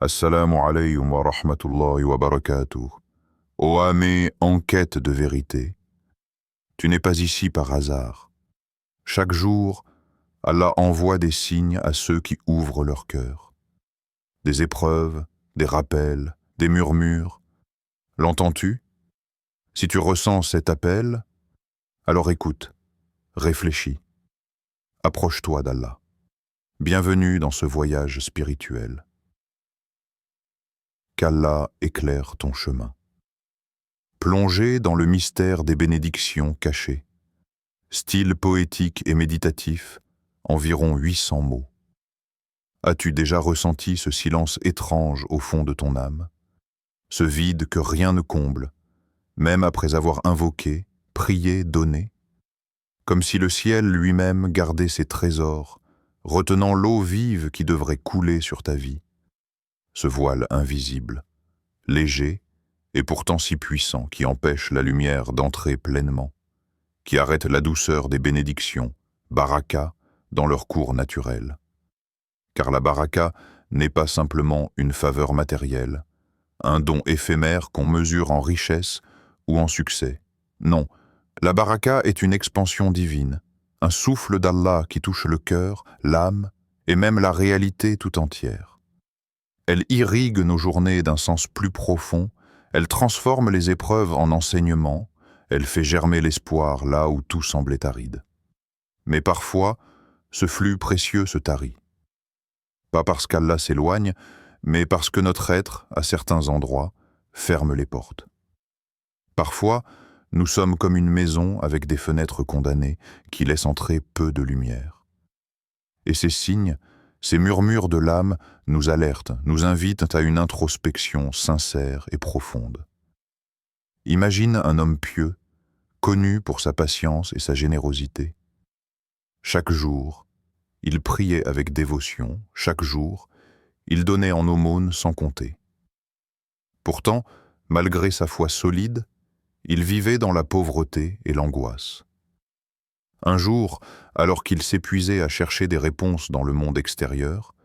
Assalamu alaykum wa rahmatullahi wa barakatuh. Ô âme en quête de vérité, tu n'es pas ici par hasard. Chaque jour, Allah envoie des signes à ceux qui ouvrent leur cœur. Des épreuves, des rappels, des murmures. L'entends-tu? Si tu ressens cet appel, alors écoute, réfléchis, approche-toi d'Allah. Bienvenue dans ce voyage spirituel. Qu'Allah éclaire ton chemin. Plongé dans le mystère des bénédictions cachées. Style poétique et méditatif, environ 800 mots. As-tu déjà ressenti ce silence étrange au fond de ton âme? Ce vide que rien ne comble, même après avoir invoqué, prié, donné? Comme si le ciel lui-même gardait ses trésors, retenant l'eau vive qui devrait couler sur ta vie. Ce voile invisible, léger et pourtant si puissant qui empêche la lumière d'entrer pleinement, qui arrête la douceur des bénédictions, baraka, dans leur cours naturel. Car la baraka n'est pas simplement une faveur matérielle, un don éphémère qu'on mesure en richesse ou en succès. Non, la baraka est une expansion divine, un souffle d'Allah qui touche le cœur, l'âme et même la réalité tout entière. Elle irrigue nos journées d'un sens plus profond, elle transforme les épreuves en enseignements, elle fait germer l'espoir là où tout semblait aride. Mais parfois, ce flux précieux se tarit. Pas parce qu'Allah s'éloigne, mais parce que notre être, à certains endroits, ferme les portes. Parfois, nous sommes comme une maison avec des fenêtres condamnées qui laissent entrer peu de lumière. Et ces signes, ces murmures de l'âme nous alertent, nous invitent à une introspection sincère et profonde. Imagine un homme pieux, connu pour sa patience et sa générosité. Chaque jour, il priait avec dévotion, chaque jour, il donnait en aumône sans compter. Pourtant, malgré sa foi solide, il vivait dans la pauvreté et l'angoisse. Un jour, alors qu'il s'épuisait à chercher des réponses dans le monde extérieur,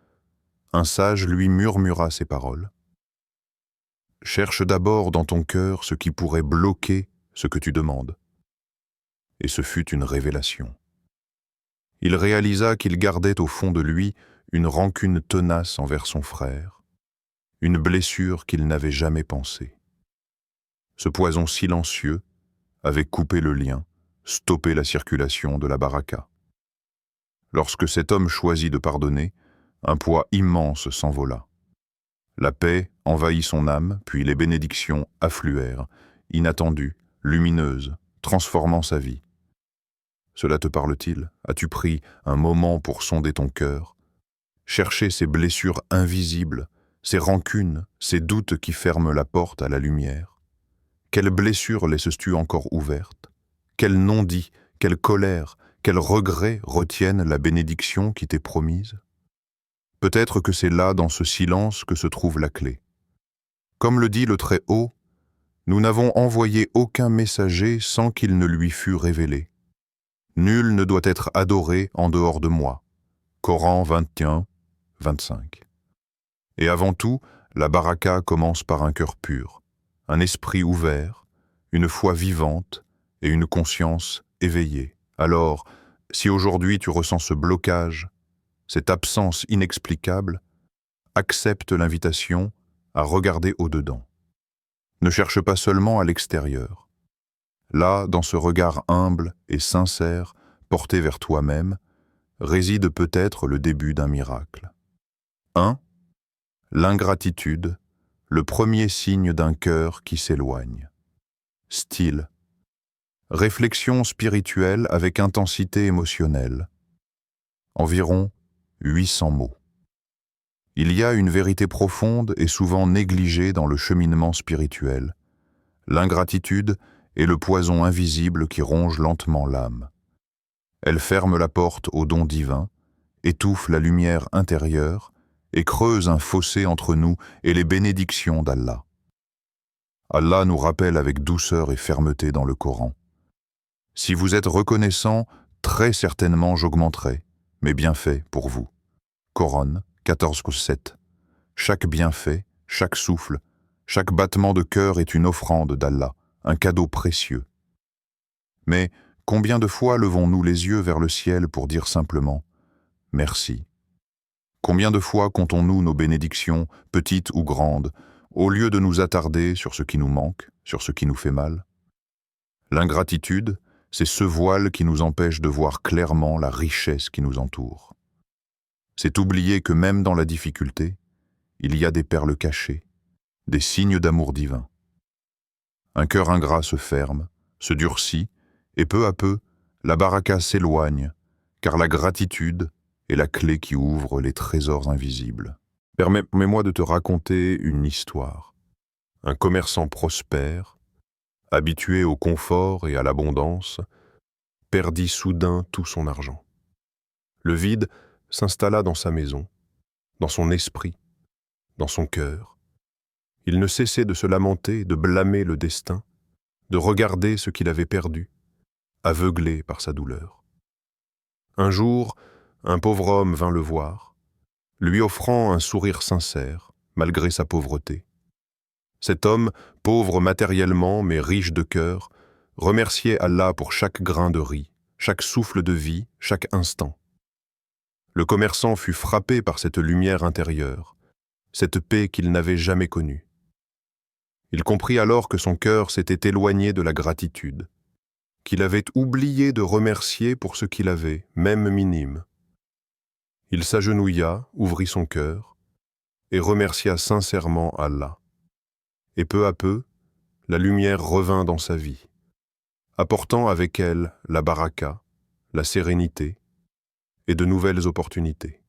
un sage lui murmura ces paroles. « Cherche d'abord dans ton cœur ce qui pourrait bloquer ce que tu demandes. » Et ce fut une révélation. Il réalisa qu'il gardait au fond de lui une rancune tenace envers son frère, une blessure qu'il n'avait jamais pensée. Ce poison silencieux avait coupé le lien, stoppé la circulation de la baraka. Lorsque cet homme choisit de pardonner, un poids immense s'envola. La paix envahit son âme, puis les bénédictions affluèrent, inattendues, lumineuses, transformant sa vie. Cela te parle-t-il? As-tu pris un moment pour sonder ton cœur? Chercher ces blessures invisibles, ces rancunes, ces doutes qui ferment la porte à la lumière? Quelles blessures laisses-tu encore ouvertes? Quels non-dits, quelle colère, quels regrets retiennent la bénédiction qui t'est promise? Peut-être que c'est là, dans ce silence, que se trouve la clé. Comme le dit le Très-Haut, nous n'avons envoyé aucun messager sans qu'il ne lui fût révélé. Nul ne doit être adoré en dehors de moi. Coran 21, 25. Et avant tout, la baraka commence par un cœur pur, un esprit ouvert, une foi vivante et une conscience éveillée. Alors, si aujourd'hui tu ressens ce blocage, cette absence inexplicable, accepte l'invitation à regarder au-dedans. Ne cherche pas seulement à l'extérieur. Là, dans ce regard humble et sincère, porté vers toi-même, réside peut-être le début d'un miracle. 1. L'ingratitude, le premier signe d'un cœur qui s'éloigne. Style. Réflexion spirituelle avec intensité émotionnelle. Environ 800 mots. Il y a une vérité profonde et souvent négligée dans le cheminement spirituel. L'ingratitude est le poison invisible qui ronge lentement l'âme. Elle ferme la porte au don divin, étouffe la lumière intérieure et creuse un fossé entre nous et les bénédictions d'Allah. Allah nous rappelle avec douceur et fermeté dans le Coran. Si vous êtes reconnaissant, très certainement j'augmenterai mes bienfaits pour vous. Coran 14,7. Chaque bienfait, chaque souffle, chaque battement de cœur est une offrande d'Allah, un cadeau précieux. Mais combien de fois levons-nous les yeux vers le ciel pour dire simplement « Merci ». Combien de fois comptons-nous nos bénédictions, petites ou grandes, au lieu de nous attarder sur ce qui nous manque, sur ce qui nous fait mal? L'ingratitude, c'est ce voile qui nous empêche de voir clairement la richesse qui nous entoure. C'est oublier que même dans la difficulté, il y a des perles cachées, des signes d'amour divin. Un cœur ingrat se ferme, se durcit, et peu à peu, la baraka s'éloigne, car la gratitude est la clé qui ouvre les trésors invisibles. Permets-moi de te raconter une histoire. Un commerçant prospère, habitué au confort et à l'abondance, perdit soudain tout son argent. Le vide s'installa dans sa maison, dans son esprit, dans son cœur. Il ne cessait de se lamenter, de blâmer le destin, de regarder ce qu'il avait perdu, aveuglé par sa douleur. Un jour, un pauvre homme vint le voir, lui offrant un sourire sincère, malgré sa pauvreté. Cet homme, pauvre matériellement mais riche de cœur, remerciait Allah pour chaque grain de riz, chaque souffle de vie, chaque instant. Le commerçant fut frappé par cette lumière intérieure, cette paix qu'il n'avait jamais connue. Il comprit alors que son cœur s'était éloigné de la gratitude, qu'il avait oublié de remercier pour ce qu'il avait, même minime. Il s'agenouilla, ouvrit son cœur, et remercia sincèrement Allah. Et peu à peu, la lumière revint dans sa vie, apportant avec elle la baraka, la sérénité et de nouvelles opportunités.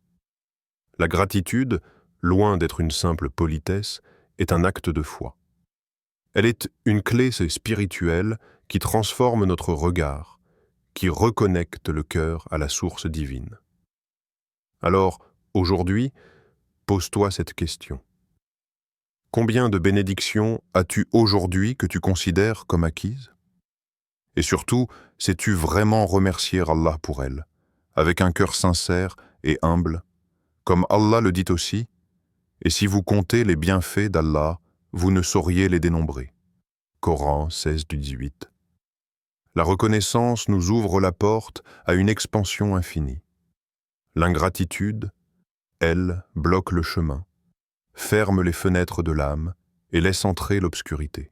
La gratitude, loin d'être une simple politesse, est un acte de foi. Elle est une clé spirituelle qui transforme notre regard, qui reconnecte le cœur à la source divine. Alors, aujourd'hui, pose-toi cette question. Combien de bénédictions as-tu aujourd'hui que tu considères comme acquises? Et surtout, sais-tu vraiment remercier Allah pour elles, avec un cœur sincère et humble, comme Allah le dit aussi, « Et si vous comptez les bienfaits d'Allah, vous ne sauriez les dénombrer. » Coran 16-18. La reconnaissance nous ouvre la porte à une expansion infinie. L'ingratitude, elle, bloque le chemin, ferme les fenêtres de l'âme et laisse entrer l'obscurité.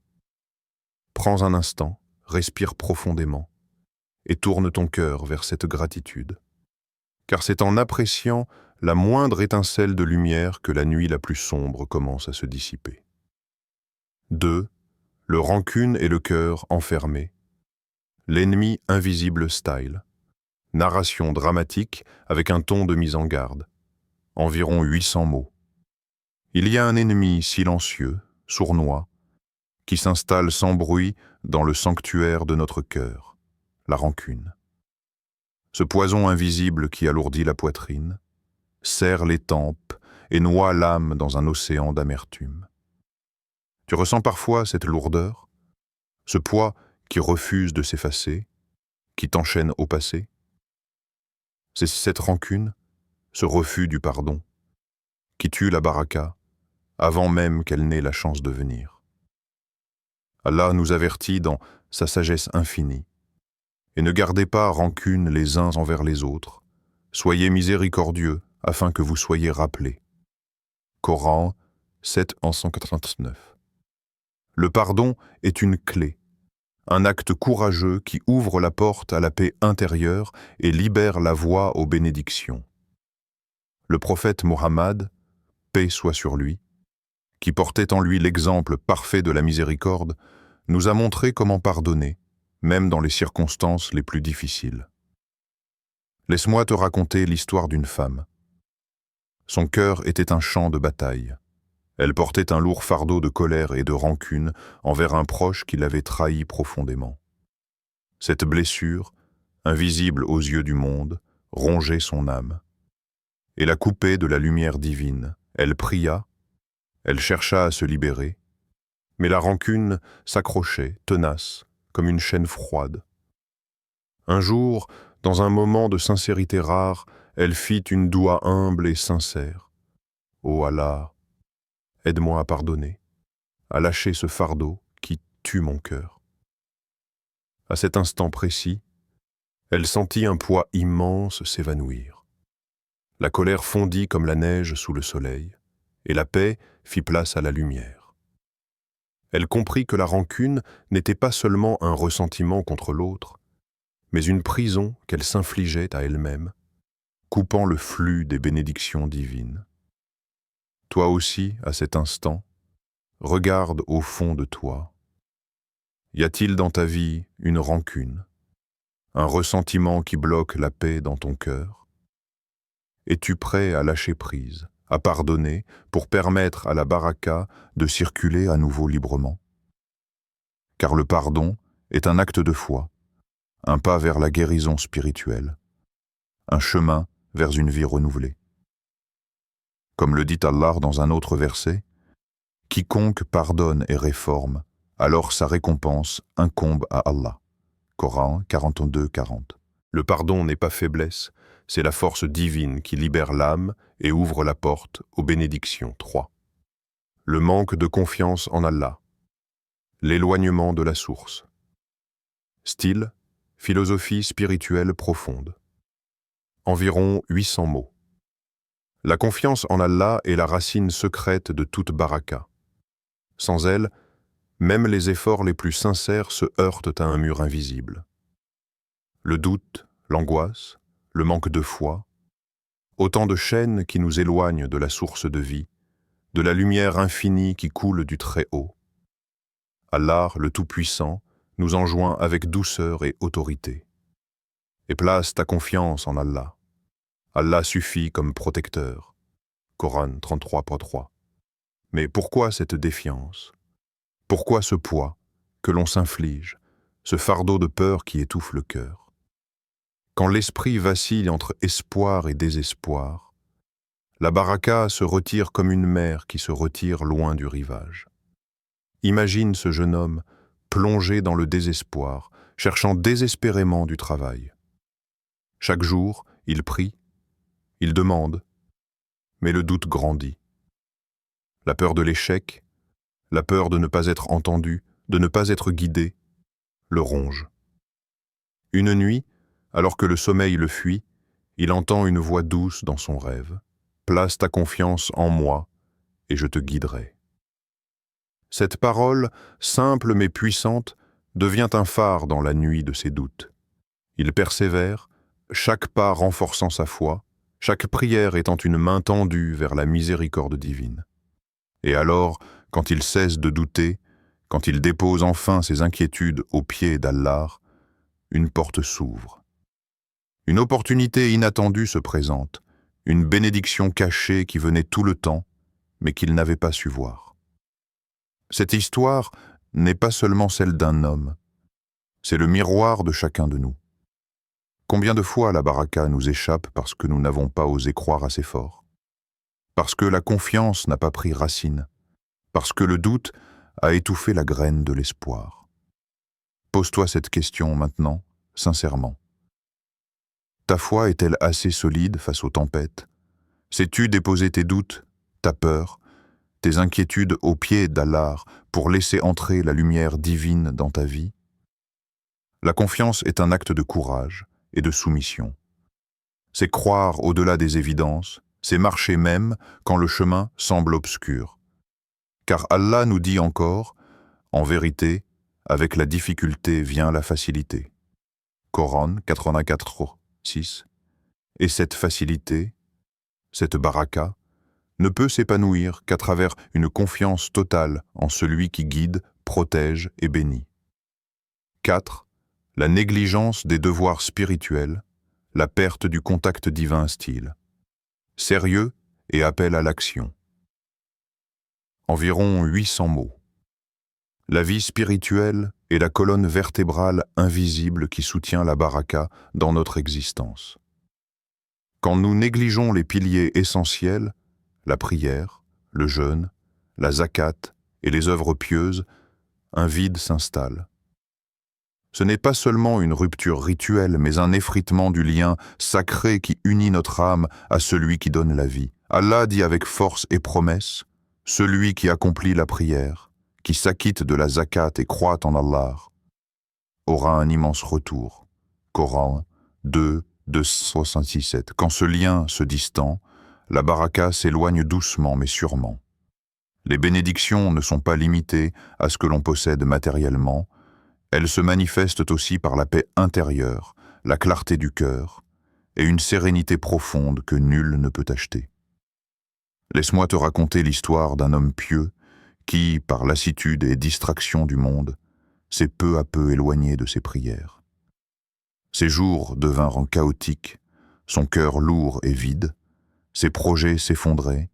Prends un instant, respire profondément et tourne ton cœur vers cette gratitude. Car c'est en appréciant la moindre étincelle de lumière que la nuit la plus sombre commence à se dissiper. 2. Le rancune et le cœur enfermés. L'ennemi invisible style. Narration dramatique avec un ton de mise en garde. Environ 800 mots. Il y a un ennemi silencieux, sournois, qui s'installe sans bruit dans le sanctuaire de notre cœur, la rancune. Ce poison invisible qui alourdit la poitrine, serre les tempes et noie l'âme dans un océan d'amertume. Tu ressens parfois cette lourdeur, ce poids qui refuse de s'effacer, qui t'enchaîne au passé? C'est cette rancune, ce refus du pardon, qui tue la baraka avant même qu'elle n'ait la chance de venir. Allah nous avertit dans sa sagesse infinie. Et ne gardez pas rancune les uns envers les autres. Soyez miséricordieux afin que vous soyez rappelés. Coran 7-189. Le pardon est une clé, un acte courageux qui ouvre la porte à la paix intérieure et libère la voie aux bénédictions. Le prophète Mohammed, paix soit sur lui, qui portait en lui l'exemple parfait de la miséricorde, nous a montré comment pardonner, même dans les circonstances les plus difficiles. Laisse-moi te raconter l'histoire d'une femme. Son cœur était un champ de bataille. Elle portait un lourd fardeau de colère et de rancune envers un proche qui l'avait trahi profondément. Cette blessure, invisible aux yeux du monde, rongeait son âme. Et la coupait de la lumière divine. Elle pria, elle chercha à se libérer, mais la rancune s'accrochait, tenace, comme une chaîne froide. Un jour, dans un moment de sincérité rare, elle fit une doua humble et sincère. « Ô Allah, Aide-moi à pardonner, à lâcher ce fardeau qui tue mon cœur. À cet instant précis, elle sentit un poids immense s'évanouir. La colère fondit comme la neige sous le soleil, et la paix fit place à la lumière. Elle comprit que la rancune n'était pas seulement un ressentiment contre l'autre, mais une prison qu'elle s'infligeait à elle-même, coupant le flux des bénédictions divines. Toi aussi, à cet instant, regarde au fond de toi. Y a-t-il dans ta vie une rancune, un ressentiment qui bloque la paix dans ton cœur? Es-tu prêt à lâcher prise, à pardonner pour permettre à la baraka de circuler à nouveau librement? Car le pardon est un acte de foi, un pas vers la guérison spirituelle, un chemin vers une vie renouvelée. Comme le dit Allah dans un autre verset, « Quiconque pardonne et réforme, alors sa récompense incombe à Allah. » Coran 42-40. Le pardon n'est pas faiblesse, c'est la force divine qui libère l'âme et ouvre la porte aux bénédictions. 3. Le manque de confiance en Allah. L'éloignement de la source. Style, philosophie spirituelle profonde. Environ 800 mots. La confiance en Allah est la racine secrète de toute baraka. Sans elle, même les efforts les plus sincères se heurtent à un mur invisible. Le doute, l'angoisse, le manque de foi, autant de chaînes qui nous éloignent de la source de vie, de la lumière infinie qui coule du Très-Haut. Allah, le Tout-Puissant, nous enjoint avec douceur et autorité. Et place ta confiance en Allah. Allah suffit comme protecteur. Coran 33.3. Mais pourquoi cette défiance? Pourquoi ce poids que l'on s'inflige, ce fardeau de peur qui étouffe le cœur? Quand l'esprit vacille entre espoir et désespoir, la baraka se retire comme une mer qui se retire loin du rivage. Imagine ce jeune homme plongé dans le désespoir, cherchant désespérément du travail. Chaque jour, il prie, il demande, mais le doute grandit. La peur de l'échec, la peur de ne pas être entendu, de ne pas être guidé, le ronge. Une nuit, alors que le sommeil le fuit, il entend une voix douce dans son rêve. « Place ta confiance en moi, et je te guiderai. » Cette parole, simple mais puissante, devient un phare dans la nuit de ses doutes. Il persévère, chaque pas renforçant sa foi, chaque prière étant une main tendue vers la miséricorde divine. Et alors, quand il cesse de douter, quand il dépose enfin ses inquiétudes aux pieds d'Allah, une porte s'ouvre. Une opportunité inattendue se présente, une bénédiction cachée qui venait tout le temps, mais qu'il n'avait pas su voir. Cette histoire n'est pas seulement celle d'un homme, c'est le miroir de chacun de nous. Combien de fois la baraka nous échappe parce que nous n'avons pas osé croire assez fort? Parce que la confiance n'a pas pris racine, parce que le doute a étouffé la graine de l'espoir. Pose-toi cette question maintenant, sincèrement. Ta foi est-elle assez solide face aux tempêtes? Sais-tu déposer tes doutes, ta peur, tes inquiétudes aux pieds d'Allah pour laisser entrer la lumière divine dans ta vie? La confiance est un acte de courage et de soumission. C'est croire au-delà des évidences, c'est marcher même quand le chemin semble obscur. Car Allah nous dit encore, en vérité, avec la difficulté vient la facilité. Coran 84:6. Et cette facilité, cette baraka, ne peut s'épanouir qu'à travers une confiance totale en celui qui guide, protège et bénit. 4. La négligence des devoirs spirituels, la perte du contact divin style. Sérieux et appel à l'action. Environ 800 mots. La vie spirituelle est la colonne vertébrale invisible qui soutient la baraka dans notre existence. Quand nous négligeons les piliers essentiels, la prière, le jeûne, la zakat et les œuvres pieuses, un vide s'installe. Ce n'est pas seulement une rupture rituelle, mais un effritement du lien sacré qui unit notre âme à celui qui donne la vie. Allah dit avec force et promesse, « Celui qui accomplit la prière, qui s'acquitte de la zakat et croit en Allah, aura un immense retour. Coran 2, 267. Quand ce lien se distend, la baraka s'éloigne doucement mais sûrement. Les bénédictions ne sont pas limitées à ce que l'on possède matériellement, elles se manifestent aussi par la paix intérieure, la clarté du cœur et une sérénité profonde que nul ne peut acheter. Laisse-moi te raconter l'histoire d'un homme pieux qui, par lassitude et distraction du monde, s'est peu à peu éloigné de ses prières. Ses jours devinrent chaotiques, son cœur lourd et vide, ses projets s'effondraient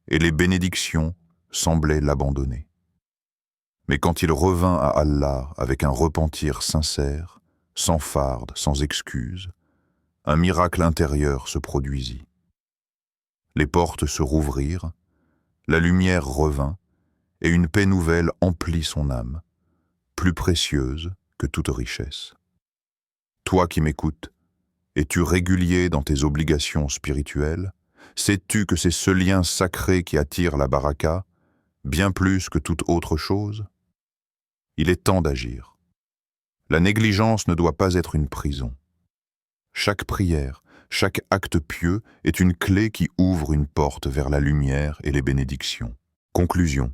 et les bénédictions semblaient l'abandonner. Mais quand il revint à Allah avec un repentir sincère, sans farde, sans excuse, un miracle intérieur se produisit. Les portes se rouvrirent, la lumière revint, et une paix nouvelle emplit son âme, plus précieuse que toute richesse. Toi qui m'écoutes, es-tu régulier dans tes obligations spirituelles? Sais-tu que c'est ce lien sacré qui attire la baraka, bien plus que toute autre chose? Il est temps d'agir. La négligence ne doit pas être une prison. Chaque prière, chaque acte pieux est une clé qui ouvre une porte vers la lumière et les bénédictions. Conclusion.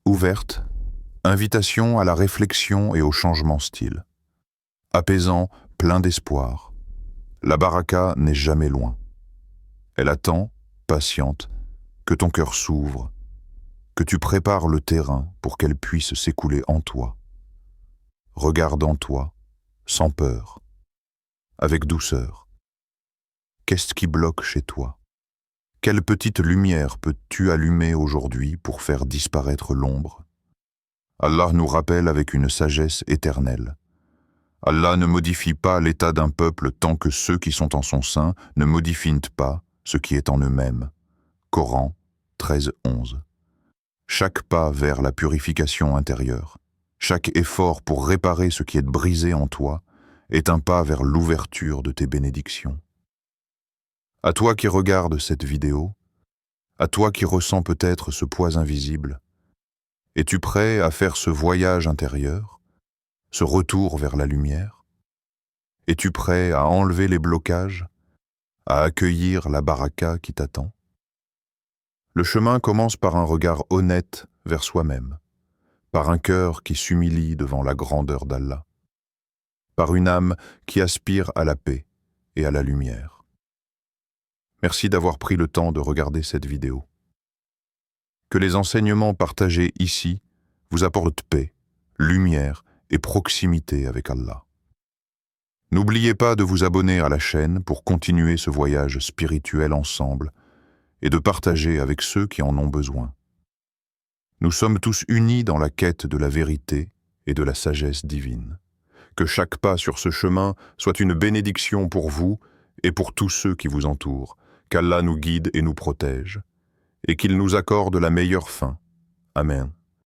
Ouverte, invitation à la réflexion et au changement style. Apaisant, plein d'espoir. La baraka n'est jamais loin. Elle attend, patiente, que ton cœur s'ouvre, que tu prépares le terrain pour qu'elle puisse s'écouler en toi. Regarde en toi, sans peur, avec douceur. Qu'est-ce qui bloque chez toi? Quelle petite lumière peux-tu allumer aujourd'hui pour faire disparaître l'ombre? Allah nous rappelle avec une sagesse éternelle. Allah ne modifie pas l'état d'un peuple tant que ceux qui sont en son sein ne modifient pas ce qui est en eux-mêmes. Coran 13:11. Chaque pas vers la purification intérieure, chaque effort pour réparer ce qui est brisé en toi, est un pas vers l'ouverture de tes bénédictions. À toi qui regardes cette vidéo, à toi qui ressens peut-être ce poids invisible, es-tu prêt à faire ce voyage intérieur, ce retour vers la lumière? Es-tu prêt à enlever les blocages, à accueillir la baraka qui t'attend? Le chemin commence par un regard honnête vers soi-même, par un cœur qui s'humilie devant la grandeur d'Allah, par une âme qui aspire à la paix et à la lumière. Merci d'avoir pris le temps de regarder cette vidéo. Que les enseignements partagés ici vous apportent paix, lumière et proximité avec Allah. N'oubliez pas de vous abonner à la chaîne pour continuer ce voyage spirituel ensemble et de partager avec ceux qui en ont besoin. Nous sommes tous unis dans la quête de la vérité et de la sagesse divine. Que chaque pas sur ce chemin soit une bénédiction pour vous et pour tous ceux qui vous entourent, qu'Allah nous guide et nous protège, et qu'il nous accorde la meilleure fin. Amen.